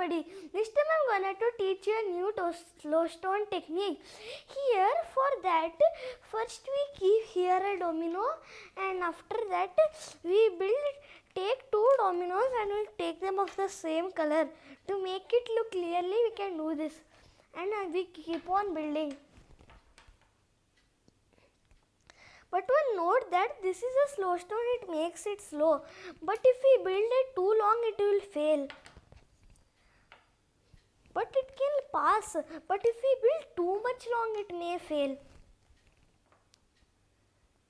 everybody. This time I'm going to teach you a new slow stone technique. Here for that, first we keep here a domino, and after that we take two dominoes and we take them of the same color. To make it look clearly, we can do this, and we keep on building. But one note that this is a slow stone, it makes it slow. But if we build it too long, it will fail. But it can pass. But if we build too much long, it may fail.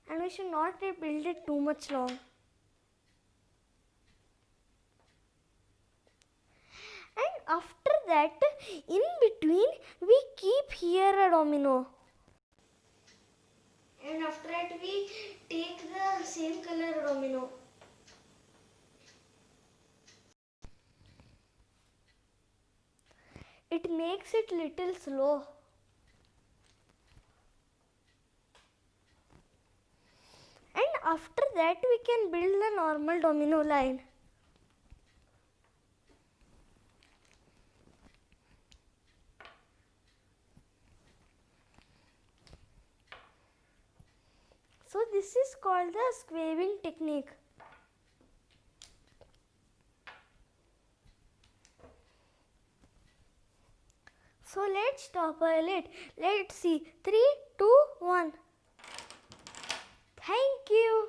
And we should not build it too much long. And after that, in between, we keep here a domino. And after that we take the same color domino. It makes it little slow. And after that we can build the normal domino line. So this is called the squaring technique. So let's topple it. Let's see. 3, 2, 1. Thank you.